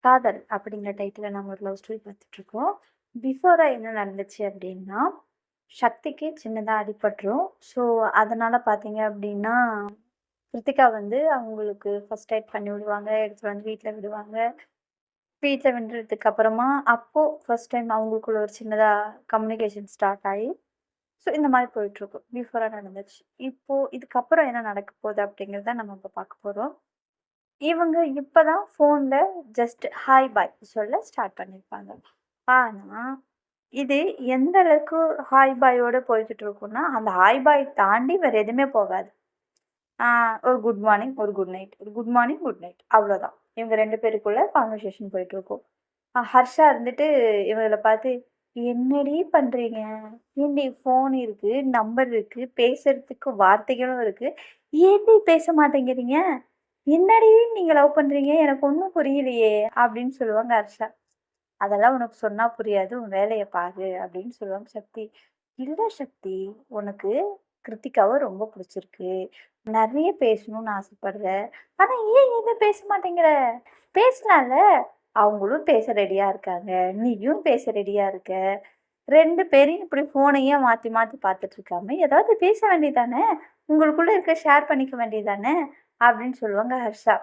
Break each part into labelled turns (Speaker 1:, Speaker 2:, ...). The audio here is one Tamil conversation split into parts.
Speaker 1: காதல் அப்படிங்கிற டைட்டில்ல நம்ம ஒரு லவ் ஸ்டோரி பார்த்துட்ருக்கோம். பிஃபோரா என்ன நடந்துச்சு அப்படின்னா, சக்திக்கு சின்னதா அடிபட்டுரும். ஸோ, அதனால பார்த்தீங்க அப்படின்னா, கிருத்திகா வந்து அவங்களுக்கு ஃபர்ஸ்ட் எய்ட் பண்ணி விடுவாங்க. எடுத்துட்டு வந்து வீட்ல விடுவாங்க. வீட்ல விடுறதுக்கு அப்புறமா, அப்போ ஃபர்ஸ்ட் டைம் அவங்களுக்குள்ள ஒரு சின்னதா கம்யூனிகேஷன் ஸ்டார்ட் ஆயி, ஸோ இந்த மாரி போயிட்டுருக்கும். பிஃபோரா நடந்துச்சு. இப்போ இதுக்கப்புறம் என்ன நடக்க போகுது அப்படிங்கிறத நம்ம இப்ப பார்க்க போறோம். இவங்க இப்பதான் ஃபோன்ல ஜஸ்ட் ஹாய், பாய் சொல்ல ஸ்டார்ட் பண்ணியிருப்பாங்க. ஆனா, இது எந்த அளவுக்கு ஹாய், பாயோட போய்க்கிட்டு இருக்கும்னா, அந்த ஹாய், பாய் தாண்டி வேற எதுவுமே போகாது. ஆ ஒரு குட் மார்னிங், ஒரு குட் நைட். ஒரு குட் மார்னிங், குட் நைட் அவ்வளோதான். இவங்க 2 பேருக்குள்ள கான்வர்சேஷன் போயிட்டுருக்கும். ஹர்ஷா இருந்துட்டு இவங்கள பார்த்து, "என்னடி பண்றீங்க? ஏன்டி ஃபோன் இருக்கு, நம்பர் இருக்கு, பேசுறதுக்கு வார்த்தைகளும் இருக்கு. ஏன்டி பேச மாட்டேங்கிறீங்க? என்னடி நீங்க லவ் பண்றீங்க? எனக்கு ஒண்ணும் புரியலையே!" அப்படின்னு சொல்லுவாங்க ஹர்ஷா. "அதெல்லாம் உனக்கு சொன்னா புரியாது. உன் வேலைய பாரு" அப்படின்னு சொல்லுவாங்க சக்தி. "இல்ல சக்தி, உனக்கு கிருத்திகாவ ரொம்ப புடிச்சிருக்கு. நெறைய பேசணும்னு ஆசைப்படுற. ஆனா ஏன் என்ட்ட பேச மாட்டேங்கிற? பேசலாம்ல. அவங்களும் பேச ரெடியா இருக்காங்க. நீயும் பேச ரெடியா இருக்க. 2 பேரையும் இப்படி ஃபோனையே மாத்தி மாத்தி பார்த்துட்டு இருக்காம, ஏதாவது பேச வேண்டியது தானே! உங்களுக்குள்ள இருக்க ஷேர் பண்ணிக்க வேண்டியது தானே!" அப்படின்னு சொல்லுவாங்க ஹர்ஷா.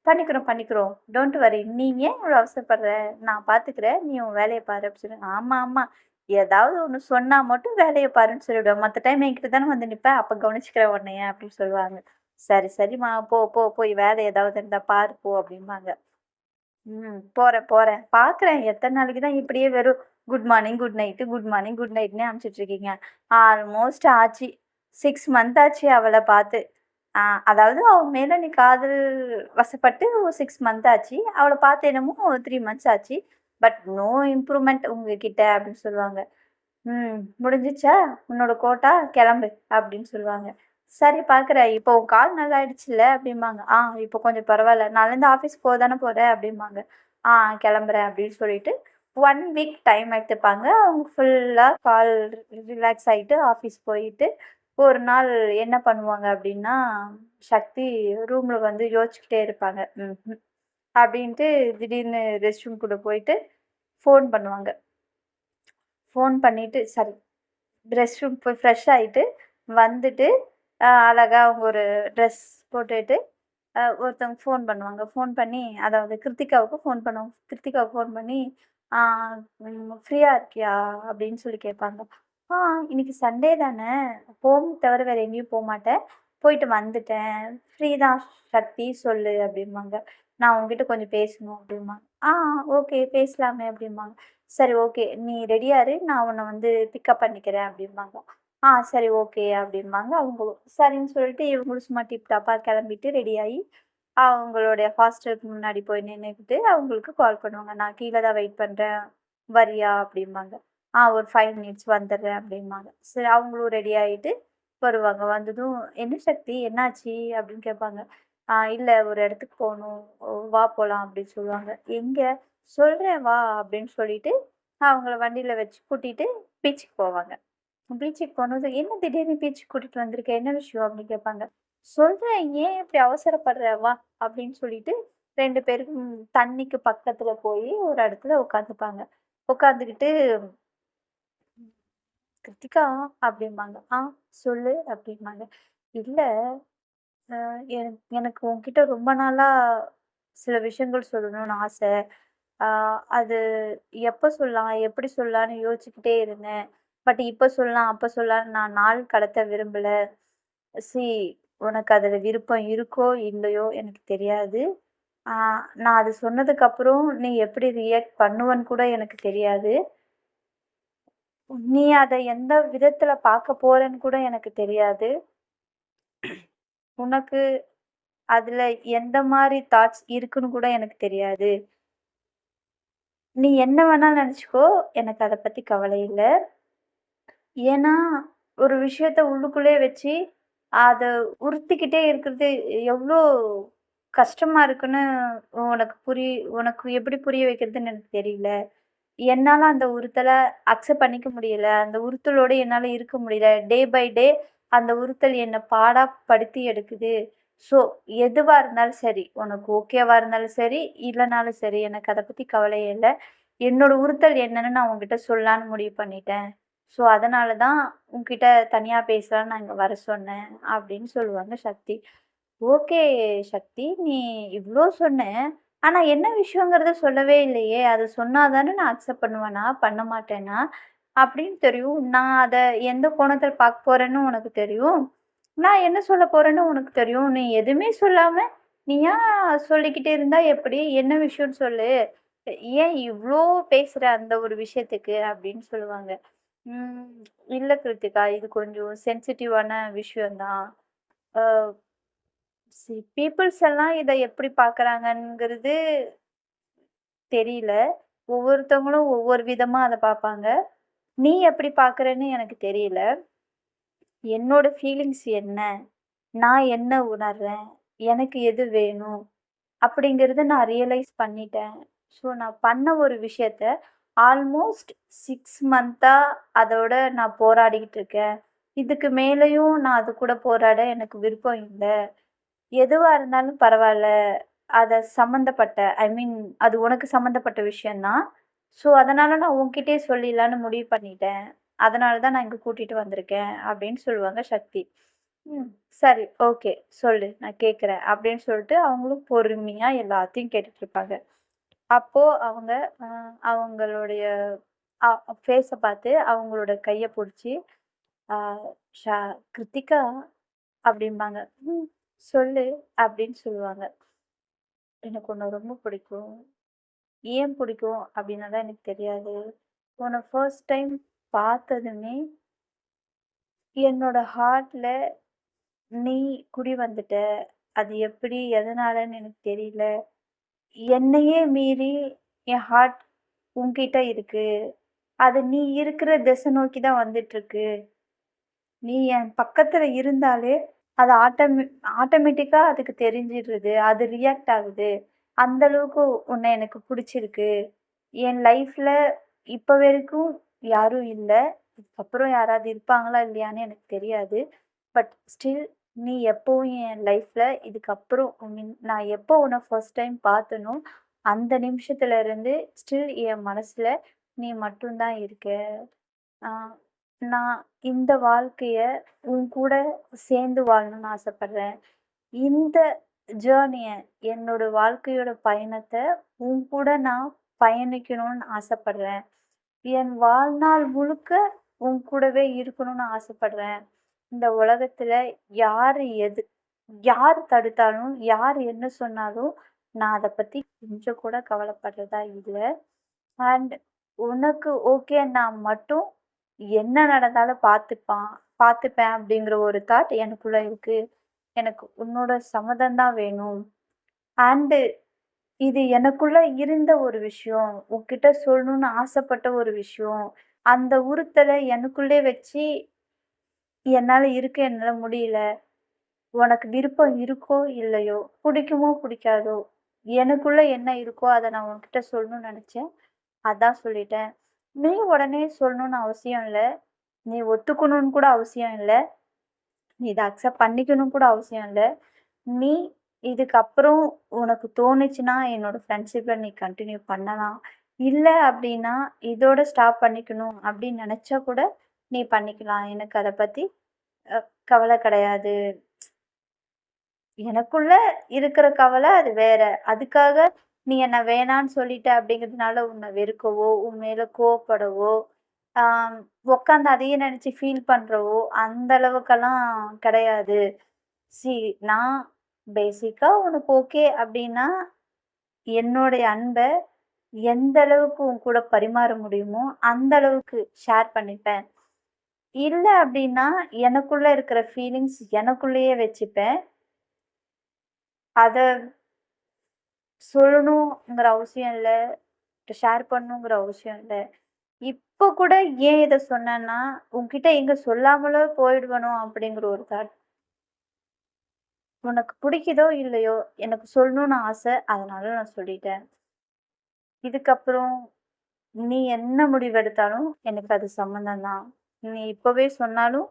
Speaker 1: "பண்ணிக்கிறோம், பண்ணிக்கிறோம். Don't worry. நீ ஏன் இவ்வளோ அவசரப்படுற? நான் பார்த்துக்கிறேன். நீ உன் வேலைய பாரு" அப்படின்னு சொல்லி. "ஆமா, ஆமா. ஏதாவது ஒண்ணு சொன்னா மட்டும் வேலைய பாருன்னு சொல்லிவிடுவ. மத்த டைம் என்கிட்ட தானே வந்து நிப்ப. அப்ப கவனிச்சுக்கிறேன் உன்னைய" அப்படின்னு சொல்லுவாங்க. "சரி, சரிம்மா. போ, போ, போய் வேலை ஏதாவது இருந்தா பாரு போ" அப்படிம்பாங்க. போறேன், போறேன். பார்க்குறேன் எத்தன நாளைக்கு தான் இப்படியே வெறும் good morning, good night, good morning, good நைட்ன்னே அனுப்பிச்சுட்டு இருக்கீங்க. ஆல்மோஸ்ட் ஆச்சு. 6 மந்த் ஆச்சு அவள பார்த்து. ஆ அதாவது அவ மேல நீ காதல் வசப்பட்டு ஒரு 6 மந்த் ஆச்சு. அவள பார்த்து என்னமோ 3 மந்த்ஸ் ஆச்சு. பட் நோ இம்ப்ரூவ்மெண்ட் உங்ககிட்ட அப்படின்னு சொல்லுவாங்க. முடிஞ்சிச்சா? உன்னோட கோட்டா கிளம்பு அப்படின்னு சொல்லுவாங்க. சரி பார்க்குறேன். இப்போ உன் கால் நல்லாயிடுச்சுல்ல அப்படிம்பாங்க. இப்போ கொஞ்சம் பரவாயில்ல. நாளைலருந்து ஆஃபீஸ் போக தானே போற அப்படிம்பாங்க. ஆ கிளம்புறேன் அப்படின்னு சொல்லிட்டு 1 வீக் டைம் எடுத்துப்பாங்க. அவங்க ஃபுல்லா கால் ரிலாக்ஸ் ஆயிட்டு ஆஃபீஸ் போயிட்டு, ஒரு நாள் என்ன பண்ணுவாங்க அப்படின்னா, சக்தி ரூம்ல வந்து யோசிச்சுக்கிட்டே இருப்பாங்க. அப்படின்ட்டு திடீர்னு ரெஸ்ட் ரூம்குள்ள போயிட்டு ஃபோன் பண்ணுவாங்க. ஃபோன் பண்ணிட்டு சாரி ரெஸ்ட் ரூம் போய் ஃப்ரெஷ் ஆயிட்டு, வந்துட்டு அழகா அவங்க ஒரு ட்ரெஸ் போட்டுட்டு, ஒருத்தவங்க ஃபோன் பண்ணுவாங்க. ஃபோன் பண்ணி அதாவது கிருத்திகாவுக்கு ஃபோன் பண்ணுவாங்க. கிருத்திகாவுக்கு ஃபோன் பண்ணி, "ஆ ஃப்ரீயா இருக்கியா?" அப்படின்னு சொல்லி கேட்பாங்க. "ஆ இன்னைக்கு சண்டே தானே, ஹோம் தவிர வேற எங்கேயும் போமாட்டேன். போயிட்டு வந்துட்டேன். ஃப்ரீ தான் சக்தி சொல்லு" அப்படிம்பாங்க. "நான் உன்கிட்ட கொஞ்சம் பேசணும்" அப்படிம்பாங்க. "ஆ ஓகே பேசலாமே" அப்படிம்பாங்க. "சரி ஓகே. நீ ரெடியா இரு. நான் உன்ன வந்து பிக்கப் பண்ணிக்கிறேன்" அப்படிம்பாங்க. சரி ஓகே அப்படிம்பாங்க அவங்களும். சரின்னு சொல்லிட்டு இவங்களும் சும்மா டிப் டாப்பா கிளம்பிட்டு ரெடியாகி அவங்களுடைய ஹாஸ்டலுக்கு முன்னாடி போய் நின்னுக்கிட்டு அவங்களுக்கு கால் பண்ணுவாங்க. "நான் கீழ தான் வெயிட் பண்றேன். வரியா?" அப்படிம்பாங்க. ஒரு 5 மினிட்ஸ் வந்துடுறேன்" அப்படிம்பாங்க. சரி அவங்களும் ரெடி ஆயிட்டு வருவாங்க. வந்ததும் "என்ன சக்தி என்னாச்சு?" அப்படின்னு கேட்பாங்க. இல்ல ஒரு இடத்துக்கு போணும். வா போலாம்" அப்படின்னு சொல்லுவாங்க. "எங்க?" "சொல்றேன் வா" அப்படின்னு சொல்லிட்டு அவங்கள வண்டியில வச்சு கூட்டிட்டு பீச்சுக்கு போவாங்க. பீச்சுக்கு போனதும், "என்ன திடீர்னு பீச்சுக்கு கூட்டிட்டு வந்திருக்க? என்ன விஷயம்?" அப்படின்னு கேட்பாங்க. "சொல்றேன், ஏன் இப்படி அவசரப்படுற? வா" அப்படின்னு சொல்லிட்டு 2 பேரும் தண்ணிக்கு பக்கத்துல போயி ஒரு இடத்துல உட்காந்துப்பாங்க. உட்காந்துக்கிட்டு, "கிருத்திகா" அப்படிம்பாங்க. சொல்லு" அப்படிம்பாங்க. "இல்ல, எனக்கு உன்கிட்ட ரொம்ப நாளா சில விஷயங்கள் சொல்லணும்னு ஆசை. ஆ அது எப்ப சொல்லலாம்? எப்படி சொல்லலான்னு யோசிச்சுக்கிட்டே இருந்தேன். பட் இப்ப சொல்லலாம், அப்ப சொல்லலான்னு நான் நாள் கடத்த விரும்பல. சி உனக்கு அதுல விருப்பம் இருக்கோ, இல்லையோ எனக்கு தெரியாது. ஆ நான் அது சொன்னதுக்கப்புறம் நீ எப்படி ரியாக்ட் பண்ணுவன்னு கூட எனக்கு தெரியாது. நீ அத எந்த விதத்துல பார்க்க போறன்னு கூட எனக்கு தெரியாது. உனக்கு அதுல எந்த மாரி தாட்ஸ் இருக்குன்னு கூட எனக்கு தெரியாது. நீ என்ன வேணாலும் நெனச்சுக்கோ, எனக்கு அத பத்தி கவலை இல்ல. ஏன்னா, ஒரு விஷயத்த உள்ளுக்குள்ளயே வச்சு, அத உறுத்திக்கிட்டே இருக்கிறது எவ்ளோ கஷ்டமா இருக்குன்னு உனக்கு உனக்கு எப்படி புரிய வைக்கிறதுன்னு எனக்கு தெரியல. என்னால அந்த உறுத்தல அக்செப்ட் பண்ணிக்க முடியல. அந்த உறுத்தலோட என்னால இருக்க முடியல. டே பை டே அந்த உறுத்தல் என்ன பாடா படுத்தி எடுக்குது. ஸோ எதுவா இருந்தாலும் சரி, உனக்கு ஓகேவா இருந்தாலும் சரி, இல்லனாலும் சரி, எனக்கு அத பத்தி கவலையே இல்ல. என்னோட உறுத்தல் என்னன்னு நான் உன்கிட்ட சொல்லலான்னு முடிவு பண்ணிட்டேன். ஸோ அதனால தான் உன்கிட்ட தனியா பேசலான்னு நான் இங்க வர சொன்னேன்." அப்படின்னு சொல்லுவாங்க சக்தி. "ஓகே சக்தி, நீ இவ்ளோ சொன்ன. ஆனா என்ன விஷயங்கிறத சொல்லவே இல்லையே! அத சொன்னா தானே நான் அக்செப்ட் பண்ணுவேனா? பண்ண மாட்டேனா?" அப்படின்னு தெரியும். நான் அத எந்த கோணத்துல பார்க்க போறேன்னு உனக்கு தெரியும். நான் என்ன சொல்ல போறேன்னு உனக்கு தெரியும். நீ எதுவுமே சொல்லாம, நீ ஏன் சொல்லிக்கிட்டே இருந்தா எப்படி? என்ன விஷயம்னு சொல்லு. ஏன் இவ்ளோ பேசுற அந்த ஒரு விஷயத்துக்கு? அப்படின்னு சொல்லுவாங்க. ம். இல்ல கிருத்திகா, இது கொஞ்சம் சென்சிட்டிவான விஷயம் தான். அ பீப்பிள்ஸ் எல்லாம் இத எப்படி பார்க்குறாங்கங்கிறது தெரியல. ஒவ்வொருத்தவங்களும் ஒவ்வொரு விதமா அத பார்ப்பாங்க. நீ எப்படி பார்க்குறன்னு எனக்கு தெரியல. என்னோட ஃபீலிங்ஸ் என்ன? நான் என்ன உணர்றேன்? எனக்கு எது வேணும்? அப்படிங்கிறத நான் ரியலைஸ் பண்ணிட்டேன். ஸோ, நான் பண்ண ஒரு விஷயத்த ஆல்மோஸ்ட் 6 மந்த்தா அதோட நான் போராடிக்கிட்டு இருக்கேன். இதுக்கு மேலயும் நான் அது கூட போராட எனக்கு விருப்பம் இல்ல. எதுவா இருந்தாலும் பரவால்ல. அத சம்மந்தப்பட்ட ஐ மீன் அது உனக்கு சம்மந்தப்பட்ட விஷயம் தான். ஸோ, அதனால நான் உன்கிட்டயே சொல்லிடலான்னு முடிவு பண்ணிட்டேன். அதனால தான் நான் இங்க கூட்டிட்டு வந்திருக்கேன் அப்படின்னு சொல்லுவாங்க சக்தி. ம். சரி, ஓகே. சொல்லு நான் கேட்குறேன் அப்படின்னு சொல்லிட்டு அவங்களும் பொறுமையா எல்லாத்தையும் கேட்டுட்டு இருப்பாங்க. அப்போ அவங்க அ அவங்களுடைய அ ஃபேஸ பார்த்து அவங்களோட கைய புடிச்சு, அ "ஷா கிருத்திகா" அப்படிம்பாங்க. "ம். சொல்லு" அப்படின்னு சொல்லுவாங்க. "எனக்கு உன்ன ரொம்ப பிடிக்கும். ஏன் பிடிக்கும் அப்படின்னலாம் எனக்கு தெரியாது. உன்ன ஃபர்ஸ்ட் டைம் பார்த்ததுமே என்னோட ஹார்ட்ல நீ குடி வந்துட்ட. அது எப்படி, எதனாலன்னு எனக்கு தெரியல. என்னையே மீறி என் ஹார்ட் உன்கிட்ட இருக்கு. அது நீ இருக்கிற திசை நோக்கி தான் வந்துட்டுருக்கு. நீ என் பக்கத்துல இருந்தாலே, அது ஆட்டோமேட்டிக்கா அதுக்கு தெரிஞ்சிடுது. அது ரியாக்ட் ஆகுது. அந்த அளவுக்கு உன்ன எனக்கு புடிச்சிருக்கு. என் லைஃப்ல இப்ப வரைக்கும் யாரும் இல்ல. இதுக்கப்புறம் யாராவது இருப்பாங்களா இல்லையான்னு எனக்கு தெரியாது. பட் ஸ்டில் நீ எப்பவும் என் லைஃப்ல இதுக்கப்புறம் ஐ மீன் நான் எப்போ உன்ன ஃபர்ஸ்ட் டைம் பார்த்தனோ, அந்த நிமிஷத்துல இருந்து ஸ்டில் என் மனசுல நீ மட்டும் தான் இருக்க. ஆ நான் இந்த வாழ்க்கைய உன் கூட சேர்ந்து வாழணும்னு ஆசைப்படுறேன். இந்த ஜேர்னிய என்னோட வாழ்க்கையோட பயணத்த உன் கூட நான் பயணிக்கணும்னு ஆசைப்படுறேன். என் வாழ்நாள் முழுக்க உன் கூடவே இருக்கணும்னு ஆசைப்படுறேன். இந்த உலகத்துல யாரு எது யார் தடுத்தாலும், யார் என்ன சொன்னாலும், நான் அத பத்தி கொஞ்சம் கூட கவலைப்படுறதா இல்ல. அண்ட் உனக்கு ஓகேன்னா மட்டும் என்ன நடந்தாலும் பார்த்துப்பேன் அப்படிங்கிற ஒரு தாட் எனக்குள்ள இருக்கு. எனக்கு உன்னோட சம்மதம் தான் வேணும். அண்டு இது எனக்குள்ள இருந்த ஒரு விஷயம். உன்கிட்ட சொல்லணும்னு ஆசைப்பட்ட ஒரு விஷயம். அந்த உறுத்தல எனக்குள்ளே வச்சு என்னால முடியல. உனக்கு விருப்பம் இருக்கோ இல்லையோ, பிடிக்குமோ பிடிக்காதோ, எனக்குள்ள என்ன இருக்கோ அத நான் உன்கிட்ட சொல்லணும்னு நெனச்சேன். அதான் சொல்லிட்டேன். நீ உடனே சொல்லணும்னு அவசியம் இல்ல. நீ ஒத்துக்கணும்னு கூட அவசியம் இல்ல. நீ இத அக்செப்ட் பண்ணிக்கணும் கூட அவசியம் இல்ல. நீ இதுக்கப்புறம் உனக்கு தோணுச்சுன்னா, என்னோட ஃப்ரெண்ட்ஷிப்ப நீ கன்டின்யூ பண்ணலாம். இல்ல அப்டின்னா, இதோட ஸ்டாப் பண்ணிக்கணும் அப்டின்னு நெனச்சா கூட நீ பண்ணிக்கலாம். எனக்கு அத பத்தி அ கவல கிடையாது. எனக்குள்ள இருக்கிற கவல அது வேற. அதுக்காக நீ என்ன வேணான்னு சொல்லிட்ட அப்படிங்கிறதுனால உன்ன வெறுக்கவோ, உன் மேல கோவப்படவோ, ஆம் உட்காந்து அதையே நெனச்சு ஃபீல் பண்றவோ, அந்த அளவுக்கெல்லாம் கிடையாது. சி நான் பேசிக்கா உனக்கு ஓகே அப்படின்னா, என்னுடைய அன்ப எந்த அளவுக்கு உன் கூட பரிமாற முடியுமோ, அந்த அளவுக்கு ஷேர் பண்ணிப்பேன். இல்ல அப்படின்னா, எனக்குள்ள இருக்கிற ஃபீலிங்ஸ் எனக்குள்ளேயே வச்சுப்பேன். அத சொல்லணுங்கிற அவசியம் இல்ல. ஷேர் பண்ணணுங்கிற அவசியம் இல்ல. இப்ப கூட ஏன் இத சொன்னேன்னா, உன்கிட்ட எங்க சொல்லாமலே போயிடுவனோ அப்படிங்கிற ஒரு தாட். உனக்கு பிடிக்குதோ இல்லையோ, எனக்கு சொல்லணும்னு ஆசை. அதனால நான் சொல்லிட்டேன். இதுக்கப்புறம் நீ என்ன முடிவெடுத்தாலும் எனக்கு அது சம்மந்தம் தான். நீ இப்பவே சொன்னாலும்,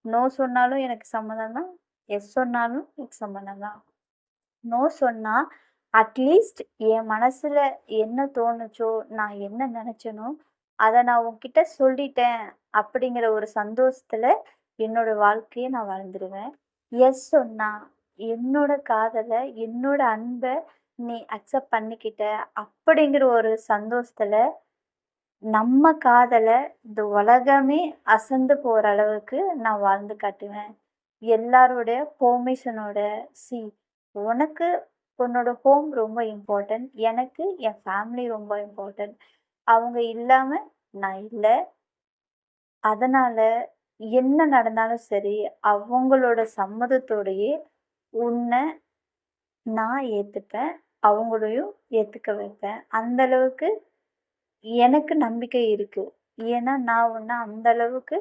Speaker 1: நோ சொன்னாலும் எனக்கு சம்மதம் தான். எஸ் சொன்னாலும் எனக்கு சம்மதம் தான். நோ சொன்னா, அட்லீஸ்ட் என் மனசுல என்ன தோணுச்சோ, நான் என்ன நெனச்சேனோ, அத நான் உன்கிட்ட சொல்லிட்டேன் அப்படிங்கிற ஒரு சந்தோஷத்துல என்னோட வாழ்க்கைய நான் வாழ்ந்துருவேன். எஸ் சொன்னா, என்னோட காதல, என்னோட அன்ப நீ அக்செப்ட் பண்ணிக்கிட்ட அப்படிங்கிற ஒரு சந்தோஷத்துல, நம்ம காதல இந்த உலகமே அசந்து போற அளவுக்கு நான் வாழ்ந்து காட்டுவேன். எல்லாருடைய பெர்மிஷனோட சி உனக்கு உன்னோட ஹோம் ரொம்ப இம்பார்ட்டன்ட். எனக்கு என் ஃபேமிலி ரொம்ப இம்பார்ட்டன்ட். அவங்க இல்லாம நான் இல்ல. அதனால என்ன நடந்தாலும் சரி, அவங்களோட சம்மதத்தோடயே உன்ன நான் ஏத்துப்பேன். அவங்களையும் ஏத்துக்க வைப்பேன். அந்த அளவுக்கு எனக்கு நம்பிக்கை இருக்கு. ஏன்னா, நான் உன்ன அந்த அளவுக்கு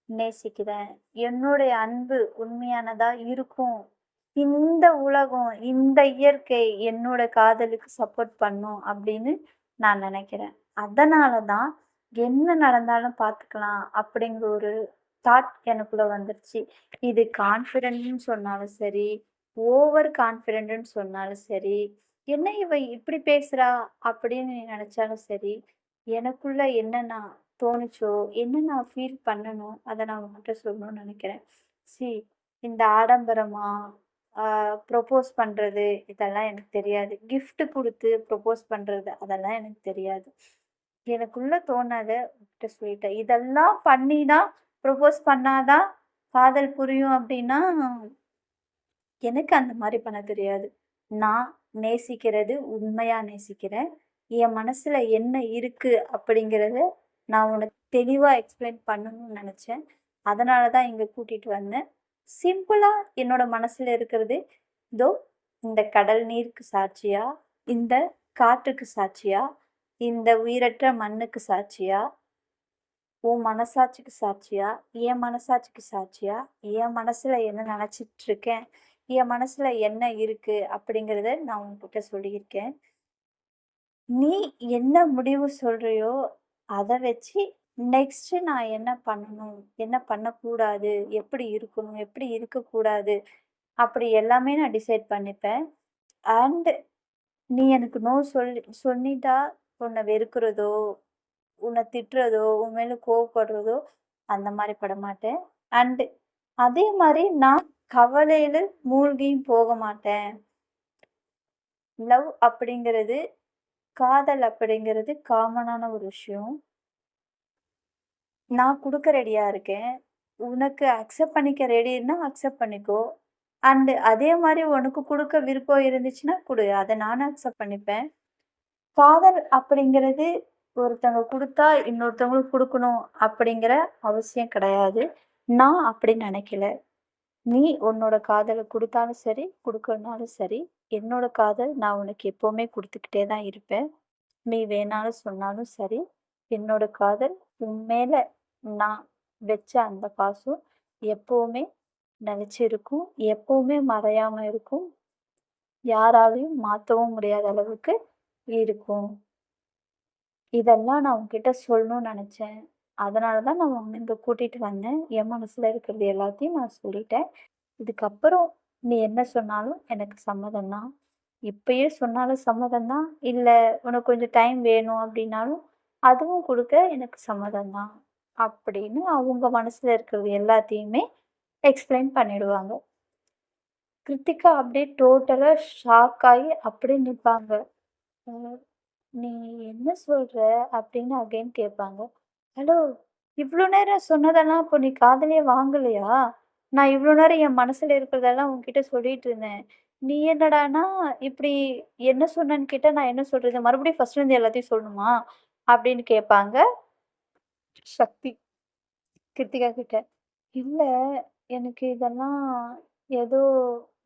Speaker 1: நேசிக்கிறேன். என்னுடைய அன்பு உண்மையானதா இருக்கும். இந்த உலகம், இந்த இயற்கை என்னோட காதலுக்கு சப்போர்ட் பண்ணும் அப்படின்னு நான் நெனைக்கிறேன். அதனால தான் என்ன நடந்தாலும் பார்த்துக்கலாம் அப்படிங்கிற ஒரு தாட் எனக்குள்ள வந்துருச்சு. இது கான்ஃபிடென்ட்ன்னு சொன்னாலும் சரி, ஓவர் கான்ஃபிடென்ட்ன்னு சொன்னாலும் சரி, "என்ன இவ இப்படி பேசுறா?" அப்படின்னு நீ நெனச்சாலும் சரி, எனக்குள்ள என்ன நான் தோணுச்சோ, என்ன நான் ஃபீல் பண்ணனோ, அத நான் உன்கிட்ட சொல்லணும்னு நெனைக்கிறேன். சி இந்த ஆடம்பரமா, ப்ரொப்போஸ் பண்றது இதெல்லாம் எனக்கு தெரியாது. கிஃப்ட் குடுத்து ப்ரொப்போஸ் பண்றது அதெல்லாம் எனக்கு தெரியாது. எனக்குள்ள தோணாத உன்கிட்ட சொல்லிட்டேன். இதெல்லாம் பண்ணி தான் ப்ரொப்போஸ் பண்ணா தான் காதல் புரியும் அப்டின்னா, எனக்கு அந்த மாரி பண்ண தெரியாது. நான் நேசிக்கிறது உண்மையா நேசிக்கிறேன். என் மனசுல என்ன இருக்கு அப்படிங்கிறத நான் உனக்கு தெளிவா எக்ஸ்பிளைன் பண்ணணும்னு நெனச்சேன். அதனால தான் இங்க கூட்டிட்டு வந்தேன். சிம்பிளா என்னோட மனசுல இருக்கிறது, இதோ இந்த கடல் நீருக்கு சாட்சியா, இந்த காற்றுக்கு சாட்சியா, இந்த உயிரற்ற மண்ணுக்கு சாட்சியா, உன் மனசாட்சிக்கு சாட்சியா, என் மனசாட்சிக்கு சாட்சியா, என் மனசுல என்ன நெனச்சிட்டு இருக்கேன், என் மனசுல என்ன இருக்கு அப்படிங்கிறத நான் உன்கிட்ட சொல்லியிருக்கேன். நீ என்ன முடிவு சொல்றியோ, அத வச்சு நெக்ஸ்ட்டு நான் என்ன பண்ணணும்? என்ன பண்ணக்கூடாது? எப்படி இருக்கணும்? எப்படி இருக்கக்கூடாது? அப்படி எல்லாமே நான் டிசைட் பண்ணிப்பேன். அண்ட் நீ எனக்கு நோ சொல்லிட்டா, உன்ன வெறுக்கிறதோ, உன்ன திட்டுறதோ, உன் மேல கோவப்படுறதோ, அந்த மாரி படமாட்டேன். அண்ட் அதே மாரி நான் கவலையில மூழ்கியும் போக மாட்டேன். லவ் அப்படிங்கிறது, காதல் அப்படிங்கிறது காமனான ஒரு விஷயம். நான் குடுக்க ரெடியா இருக்கேன். உனக்கு அக்செப்ட் பண்ணிக்க ரெடின்னா அக்செப்ட் பண்ணிக்கோ. அண்ட் அதே மாரி உனக்கு குடுக்க விருப்பம் இருந்துச்சுன்னா குடு. அத நானும் அக்செப்ட் பண்ணிப்பேன். காதல் அப்படிங்கிறது ஒருத்தவங்க குடுத்தா இன்னொருத்தவங்களுக்கு குடுக்கணும் அப்படிங்கிற அவசியம் கிடையாது. நான் அப்படி நெனைக்கல. நீ உன்னோட காதல குடுத்தாலும் சரி, குடுக்கலனாலும் சரி, என்னோட காதல் நான் உனக்கு எப்பவுமே குடுத்துக்கிட்டே தான் இருப்பேன். நீ வேணாலும் சொன்னாலும் சரி, என்னோட காதல் உன் மேல நான் வச்ச அந்த பாசம் எப்பவுமே நிலைச்சிருக்கும். எப்பவுமே மறையாம இருக்கும். யாராலயும் மாத்தவும் முடியாத அளவுக்கு இருக்கும். இதெல்லாம் நான் உன்கிட்ட சொல்லணும்னு நெனச்சேன். அதனால தான் நான் உன்ன இங்க கூட்டிட்டு வந்தேன். என் மனசுல இருக்கிறது எல்லாத்தையும் நான் சொல்லிட்டேன். இதுக்கப்புறம் நீ என்ன சொன்னாலும் எனக்கு சம்மதம் தான். இப்பயே சொன்னாலும் சம்மதம் தான். இல்ல உனக்கு கொஞ்சம் டைம் வேணும் அப்டின்னாலும், அதுவும் குடுக்க எனக்கு சம்மதம் தான். அப்படின்னு அவங்க மனசுல இருக்கிறது எல்லாத்தையுமே எக்ஸ்பிளைன் பண்ணிடுவாங்க. கிருத்திகா அப்படியே டோட்டலா ஷாக் ஆயி அப்படியே நிப்பாங்க. ம். "நீ என்ன சொல்ற?" அப்படின்னு அகைன் கேட்பாங்க. "ஹலோ! இவ்ளோ நேரம் சொன்னதெல்லாம் அப்போ நீ காதுலயே வாங்கலையா? நான் இவ்ளோ நேரம் என் மனசுல இருக்கிறதெல்லாம் உன்கிட்ட சொல்லிட்டு இருந்தேன். நீ என்னடான்னா, இப்படி என்ன சொன்னேன்னு கேட்டா நான் என்ன சொல்றது? மறுபடியும் ஃபர்ஸ்ட்லேருந்து எல்லாத்தையும் சொல்லணுமா?" அப்படின்னு கேட்பாங்க சக்தி கிருத்திகா கிட்ட. "இல்ல, எனக்கு இதெல்லாம் ஏதோ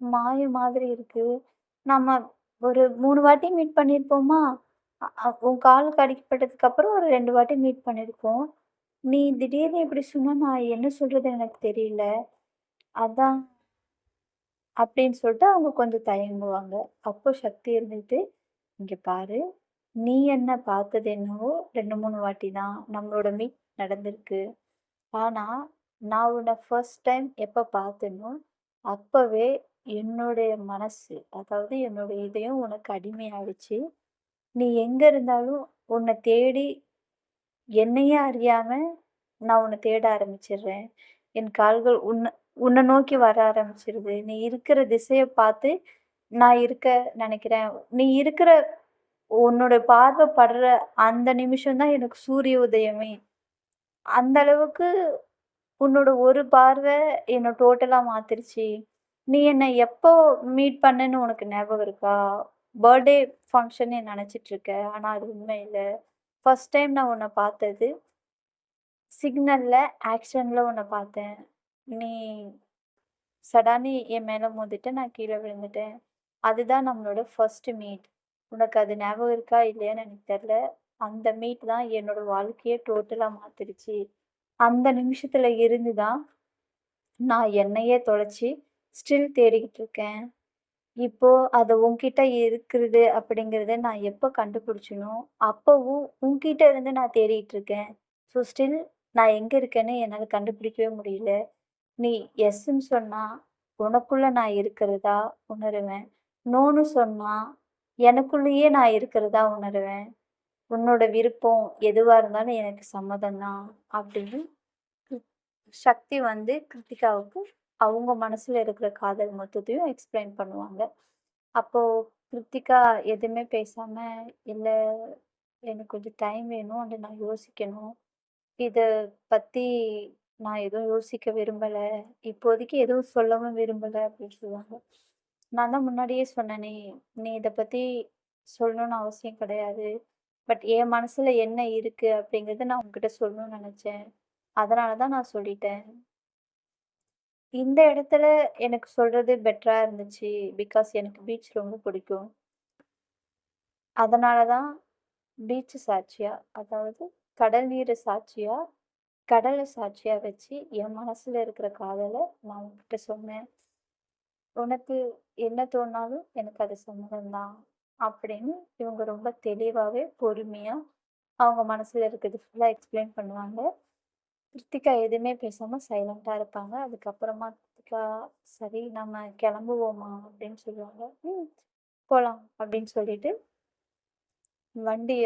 Speaker 1: மாய மாதிரி இருக்கு. நம்ம ஒரு 3 வாட்டி மீட் பண்ணியிருப்போமா? உன் காலுக்கு அடிபட்டதுக்கு அப்புறம் ஒரு 2 வாட்டி மீட் பண்ணியிருக்கோம். நீ திடீர்னு இப்படி சொன்னா நான் என்ன சொல்றதுன்னு எனக்கு தெரியல. அதான்" அப்படின்னு சொல்லிட்டு அவங்க கொஞ்சம் தயங்குவாங்க. அப்போ சக்தி இருந்துட்டு, "இங்க பாரு, நீ என்ன பார்த்தது என்னவோ 2, 3 வாட்டி தான். நம்மளோட மீட் நடந்திருக்கு. ஆனா, நான் உன்ன ஃபர்ஸ்ட் டைம் எப்ப பார்த்தேனோ, அப்பவே என்னுடைய மனசு, அதாவது என்னுடைய இதயம் உனக்கு அடிமையாயிடுச்சு. நீ எங்க இருந்தாலும் உன்ன தேடி என்னையே அறியாம நான் உன்ன தேட ஆரம்பிச்சுடுறேன். என் கால்கள் உன்ன உன்ன நோக்கி வர ஆரம்பிச்சுருது. நீ இருக்கிற திசைய பார்த்து நான் இருக்க நெனைக்கிறேன். நீ இருக்கிற உன்னோட பார்வை படுற அந்த நிமிஷம் தான் எனக்கு சூரிய உதயமே. அந்த அளவுக்கு உன்னோட ஒரு பார்வை என்ன டோட்டலா மாத்திருச்சு. நீ என்ன எப்போ மீட் பண்ணன்னு உனக்கு ஞாபகம் இருக்கா? பர்த்டே ஃபங்ஷன் நீ நெனச்சிட்டு இருக்க. ஆனா அது உண்மை இல்ல. ஃபர்ஸ்ட் டைம் நான் உன்ன பார்த்தது சிக்னல்ல, ஆக்ஷன்ல உன்ன பார்த்தேன். நீ சடார்ன்னு என் மேல மோதிட்ட. நான் கீழ விழுந்துட்டேன். அதுதான் நம்மளோட ஃபர்ஸ்ட் மீட். உனக்கு அது ஞாபகம் இருக்கா? இல்லையான்னு எனக்கு தெரியல. அந்த மீட் தான் என்னோட வாழ்க்கையே டோட்டலா மாத்திருச்சு. அந்த நிமிஷத்துல இருந்து தான் நான் என்னையே தொலைச்சு ஸ்டில் தேடிக்கிட்டு இருக்கேன். இப்போ அது உன்கிட்ட இருக்குது அப்படிங்கிறத நான் எப்போ கண்டுபிடிச்சனோ, அப்பவும் உன்கிட்ட இருந்து நான் தேடிட்டு இருக்கேன். ஸோ ஸ்டில் நான் எங்க இருக்கேன்னு என்னால கண்டுபிடிக்கவே முடியல. நீ எஸ்ன்னு சொன்னா, உனக்குள்ள நான் இருக்கிறதா உணருவேன். நோன்னு சொன்னா, எனக்குள்ளேயே நான் இருக்கிறதா உணருவேன். உன்னோட விருப்பம் எதுவா இருந்தாலும் எனக்கு சம்மதம் தான் அப்படின்னு கிருத் சக்தி வந்து கிருத்திகாவுக்கு அவங்க மனசுல இருக்கிற காதல் மொத்தத்தையும் எக்ஸ்பிளைன் பண்ணுவாங்க. அப்போ கிருத்திகா எதுவுமே பேசாம, "இல்ல எனக்கு கொஞ்சம் டைம் வேணும். அத நான் யோசிக்கணும். இத பத்தி நான் எதுவும் யோசிக்க விரும்பல. இப்போதைக்கு எதுவும் சொல்லவும் விரும்பல" அப்படின்னு சொல்லுவாங்க. நான் தான் முன்னாடியே சொன்னேனே, "நீ இத பத்தி சொல்லணும்னு அவசியம் கிடையாது. பட் என் மனசுல என்ன இருக்கு அப்படிங்கிறத நான் உன்கிட்ட சொல்லணும்னு நெனச்சேன். அதனால தான் நான் சொல்லிட்டேன்." இந்த இடத்துல எனக்கு சொல்றது பெட்டரா இருந்துச்சு. பிகாஸ் எனக்கு பீச் ரொம்ப பிடிக்கும். அதனால தான் பீச் சாட்சியா, அதாவது கடல் நீர சாட்சியா, கடல சாட்சியா வச்சு என் மனசுல இருக்கிற காதல நான் உன்கிட்ட சொன்னேன். உனக்கு என்ன தோணுனாலும் எனக்கு அது சம்மதம் தான். அப்படின்னு இவங்க ரொம்ப தெளிவாவே, பொறுமையா அவங்க மனசுல இருக்கிறது ஃபுல்லா எக்ஸ்பிளைன் பண்ணுவாங்க. கிருத்திகா எதுவுமே பேசாம சைலண்ட்டா இருப்பாங்க. அதுக்கப்புறமா கிருத்திகா, "சரி நம்ம கிளம்புவோமா?" அப்படின்னு சொல்லுவாங்க. "ம் போலாம்" அப்படின்னு சொல்லிட்டு வண்டிய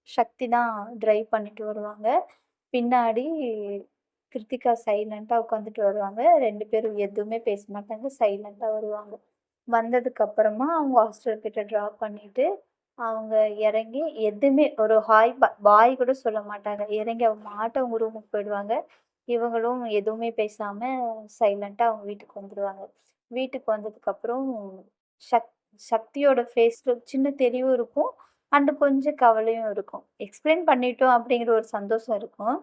Speaker 1: சக்தி தான் டிரைவ் பண்ணிட்டு வருவாங்க. பின்னாடி கிருத்திகா சைலண்ட்டா உட்காந்துட்டு வருவாங்க. 2 பேரும் எதுவுமே பேச மாட்டாங்க. சைலண்ட்டா வருவாங்க. வந்ததுக்கப்புறமா அவங்க ஹாஸ்டல் கிட்ட ட்ராப் பண்ணிட்டு, அவங்க இறங்கி எதுவுமே ஒரு ஹாய் பாய் கூட சொல்ல மாட்டாங்க. இறங்கி அவங்க பாட்டு அவங்க ரூமுக்கு போயிடுவாங்க. இவங்களும் எதுவுமே பேசாம சைலண்ட்டா அவங்க வீட்டுக்கு வந்துருவாங்க. வீட்டுக்கு வந்ததுக்கப்புறம் சக் சக்தியோட ஃபேஸ்ல சின்ன தெளிவு இருக்கும். அண்ட் கொஞ்சம் கவலையும் இருக்கும். எக்ஸ்பிளைன் பண்ணிட்டோம் அப்படிங்கிற ஒரு சந்தோஷம் இருக்கும்.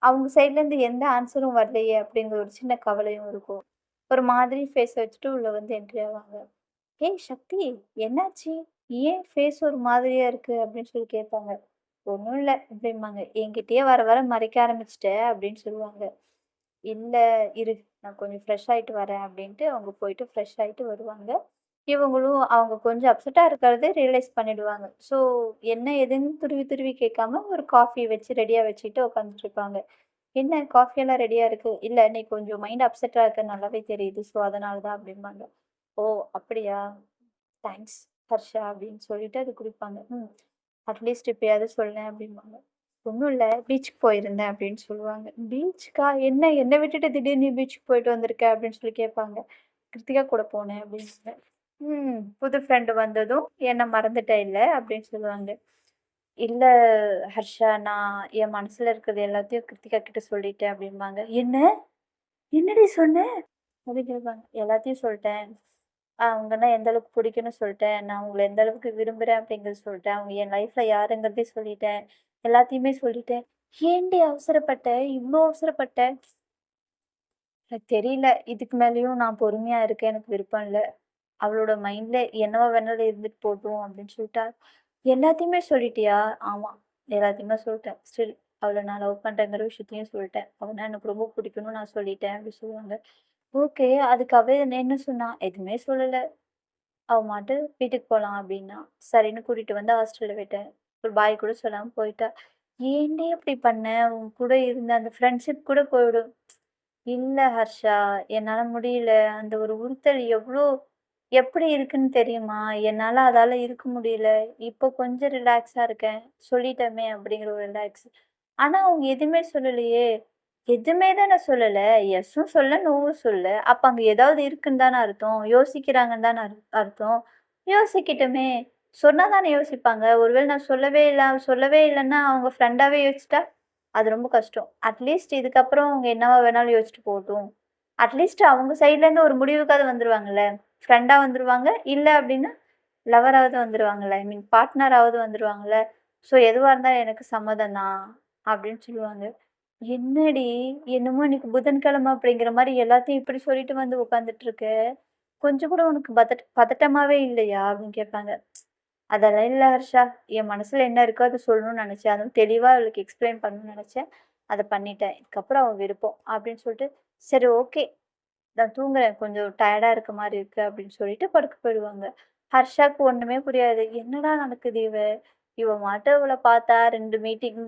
Speaker 1: அவங்க சைட்லேருந்து எந்த ஆன்ஸரும் வரலையே அப்படிங்கிற ஒரு சின்ன கவலையும் இருக்கும். ஒரு மாதிரி ஃபேஸ வச்சுட்டு உள்ள வந்து என்ட்ரி ஆவாங்க. "ஏய் சக்தி, என்னாச்சு? ஏன் ஃபேஸ் ஒரு மாதிரியா இருக்கு?" அப்படின்னு சொல்லி கேட்பாங்க. "ஒண்ணும் இல்ல" அப்படிம்பாங்க. "என்கிட்டயே வர வர மறைக்க ஆரம்பிச்சுட்ட" அப்படின்னு சொல்லுவாங்க. "இல்ல இரு, நான் கொஞ்சம் ஃப்ரெஷ் ஆயிட்டு வரேன்" அப்படின்ட்டு அவங்க போயிட்டு ஃப்ரெஷ் ஆயிட்டு வருவாங்க. இவங்களும் அவங்க கொஞ்சம் அப்செட்டா இருக்கிறத ரியலைஸ் பண்ணிடுவாங்க. ஸோ என்ன ஏதுன்னு துருவி துருவி கேட்காம ஒரு காஃபி வச்சு ரெடியா வச்சுட்டு உட்காந்துட்டுருப்பாங்க. "என்ன காஃபி எல்லாம் ரெடியா இருக்கு." "இல்ல நீ கொஞ்சம் மைண்ட் அப்செட்டா இருக்க நல்லாவே தெரியுது. ஸோ அதனால தான்" அப்படிம்பாங்க. "ஓ! அப்படியா? தேங்க்ஸ் ஹர்ஷா" அப்படின்னு சொல்லிட்டு அது குடிப்பாங்க. "ம். அட்லீஸ்ட் இப்பயாவது சொல்லேன்" அப்படிம்பாங்க. "ஒண்ணும் இல்ல. பீச்சுக்கு போயிருந்தேன்" அப்படின்னு சொல்லுவாங்க. "பீச்சுக்கா? என்ன என்ன விட்டுட்டு திடீர்னு நீ பீச்சுக்கு போயிட்டு வந்திருக்க?" அப்படின்னு சொல்லி கேட்பாங்க. "கிருத்திகா கூட போனேன்" அப்படிம்பாங்க. "ம். புது ஃப்ரெண்ட் வந்ததும் என்ன மறந்துட்ட இல்ல" அப்படின்னு சொல்லுவாங்க. "இல்ல ஹர்ஷா, நான் என் மனசுல இருக்கிறது எல்லாத்தையும் கிருத்திகா கிட்ட சொல்லிட்டேன்" அப்படிம்பாங்க. "என்ன? என்னடி சொன்ன?" அப்படின்னு கேட்பாங்க. "எல்லாத்தையும் சொல்ட்டேன். அவங்கன்னா எந்த அளவுக்கு பிடிக்கும்னு சொல்ட்டேன். நான் அவங்கள எந்த அளவுக்கு விரும்புறேன் அப்படிங்கிறத சொல்ட்டேன். அவங்க என் லைஃப்ல யாருங்கிறதையும் சொல்லிட்டேன். எல்லாத்தையுமே சொல்லிட்டேன்." "ஏன்டி அவசரப்பட்ட? இவ்ளோ அவசரப்பட்ட?" "எனக்கு தெரியல. இதுக்கு மேலயும் நான் பொறுமையா இருக்க எனக்கு விருப்பம் இல்ல. அவளோட மைண்ட்ல என்னவா வேணாலும் இருந்துட்டு போட்டும்" அப்படின்னு சொல்லிட்டா. "எல்லாத்தையுமே சொல்லிட்டியா?" "ஆமா. எல்லாத்தையுமே சொல்லிட்டேன். ஸ்டில் அவள நான் லவ் பண்றேங்கிற விஷயத்தையும் சொல்லிட்டேன். அவனா எனக்கு ரொம்ப பிடிக்கும்னு நான் சொல்லிட்டேன்" அப்படி சொல்லுவாங்க. ஓகே. அதுக்கு அவ என்ன சொன்னா? "எதுவுமே சொல்லல. அவ மாட்டு வீட்டுக்கு போலாம்" அப்படின்னா. சரின்னு கூட்டிட்டு வந்து ஹாஸ்டல்ல விட்டேன். ஒரு பாய் கூட சொல்லாம போயிட்டா. "ஏன்டி அப்படி பண்ண? உன் கூட இருந்த அந்த ஃப்ரெண்ட்ஷிப் கூட போயிடும்." இல்ல ஹர்ஷா, என்னால முடியல. அந்த ஒரு உறுத்தல் எப்படி இருக்குன்னு தெரியுமா? என்னால அதால இருக்க முடியல. இப்போ கொஞ்சம் ரிலாக்ஸா இருக்கேன். சொல்லிட்டோமே அப்படிங்கிற ஒரு ரிலாக்ஸ். ஆனா அவங்க எதுவுமே சொல்லலையே! எதுவுமே தானே சொல்லல. எஸ்ஸும் சொல்லல, நோவும் சொல்லல. அப்ப அங்க ஏதாவது இருக்குன்னு தானே அர்த்தம். யோசிக்கிறாங்கன்னு தானே அர்த்தம். யோசிக்கட்டுமே! சொன்னா தானே யோசிப்பாங்க. ஒருவேள நான் சொல்லவே இல்லன்னா அவங்க ஃப்ரெண்டாவே யோசிச்சுட்டா? அது ரொம்ப கஷ்டம். அட்லீஸ்ட் இதுக்கப்புறம் அவங்க என்னவா வேணாலும் யோசிச்சுட்டு போகட்டும். அட்லீஸ்ட் அவங்க சைட்லேருந்து ஒரு முடிவுக்காவது வந்துருவாங்கல்ல. ஃப்ரெண்டா வந்துருவாங்க. இல்ல அப்டின்னா, லவராவது வந்துருவாங்கல்ல. ஐ மீன் பார்ட்னராவது வந்துருவாங்கல்ல. ஸோ எதுவா இருந்தாலும் எனக்கு சம்மதம் தான் அப்டின்னு சொல்லுவாங்க. என்னடி! என்னமோ இன்னைக்கு புதன்கிழமை அப்படிங்கிற மாரி எல்லாத்தையும் இப்படி சொல்லிட்டு வந்து உட்காந்துட்டு இருக்க. கொஞ்சம் கூட உனக்கு பதட்டமாவே இல்லையா? அப்படின்னு கேட்பாங்க. அதெல்லாம் இல்ல ஹர்ஷா. என் மனசுல என்ன இருக்கோ அத சொல்லணும்னு நெனச்சேன். அதுவும் தெளிவா அவளுக்கு எக்ஸ்பிளைன் பண்ணணும்னு நெனச்சேன். அத பண்ணிட்டேன். இதுக்கப்புறம் அவ விருப்பம் அப்படின்னு சொல்லிட்டு, சரி ஓகே. நான் தூங்குறேன். கொஞ்சம் டயர்டா இருக்க மாரி இருக்கு அப்படின்னு சொல்லிட்டு படுக்க போயிடுவாங்க. ஹர்ஷாக்கு ஒண்ணுமே புரியாது. என்னடா நடக்குது இவ மாட்டும் இவள பார்த்தா 2 மீட்டிங்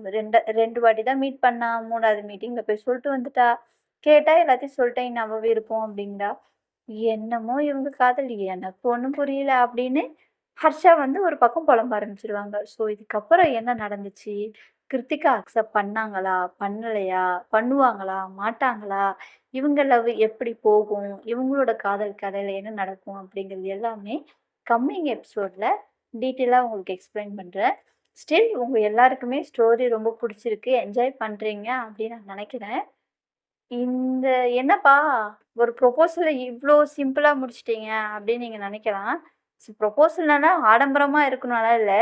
Speaker 1: 2 வாட்டி தான் மீட் பண்ணா. 3வது மீட்டிங்ல போய் சொல்லிட்டு வந்துட்டா. கேட்டா எல்லாத்தையும் சொல்லிட்டேன். இனி அவ விருப்பம் அப்படிங்கிறா. என்னமோ இவங்க காதல் எனக்கு ஒண்ணும் புரியல அப்படின்னு ஹர்ஷா வந்து ஒரு பக்கம் புலம்ப ஆரம்பிச்சுருவாங்க. ஸோ இதுக்கப்புறம் என்ன நடந்துச்சு? கிருத்திகா அக்செப்ட் பண்ணாங்களா? பண்ணலையா? பண்ணுவாங்களா? மாட்டாங்களா? இவங்க லவ் எப்படி போகும்? இவங்களோட காதல் கதையில என்ன நடக்கும்? அப்படிங்கிறது எல்லாமே கம்மிங் எபிசோட்ல டீட்டெயிலா உங்களுக்கு எக்ஸ்பிளைன் பண்றேன். ஸ்டில் உங்க எல்லாருக்குமே ஸ்டோரி ரொம்ப புடிச்சிருக்கு. என்ஜாய் பண்றீங்க அப்படின்னு நான் நெனைக்கிறேன். இந்த என்னப்பா ஒரு ப்ரொபோசல இவ்ளோ சிம்பிளா முடிச்சுட்டீங்க அப்படின்னு நீங்க நெனைக்கலாம். ப்ரொபோசல்னால ஆடம்பரமா இருக்கணும்லாம் இல்ல.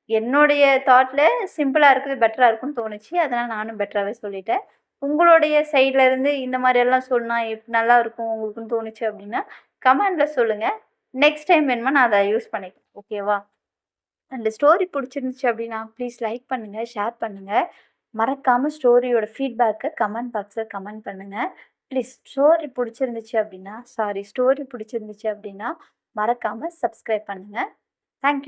Speaker 1: என்னுடைய தாட்ல சிம்பிளா இருக்கிறது பெட்டரா இருக்கும்னு தோணுச்சு. அதனால நானும் பெட்டராவே சொல்லிட்டேன். உங்களுடைய சைட்ல இருந்து இந்த மாரியெல்லாம் சொன்னா நல்லா இருக்கும் உங்களுக்குன்னு தோணுச்சு அப்டின்னா, கமெண்ட்ல சொல்லுங்க. நெக்ஸ்ட் டைம் வேணுமா நான் அத யூஸ் பண்ணிக்கிறேன். ஓகேவா? அந்த ஸ்டோரி புடிச்சிருந்துச்சு அப்டின்னா, ப்ளீஸ் லைக் பண்ணுங்க, ஷேர் பண்ணுங்க. மறக்காம ஸ்டோரியோட ஃபீட்பேக்க கமெண்ட் பாக்ஸ்ல கமெண்ட் பண்ணுங்க. ப்ளீஸ் ஸ்டோரி புடிச்சிருந்துச்சு அப்டின்னா, மறக்காம சப்ஸ்கிரைப் பண்ணுங்க. Thank you.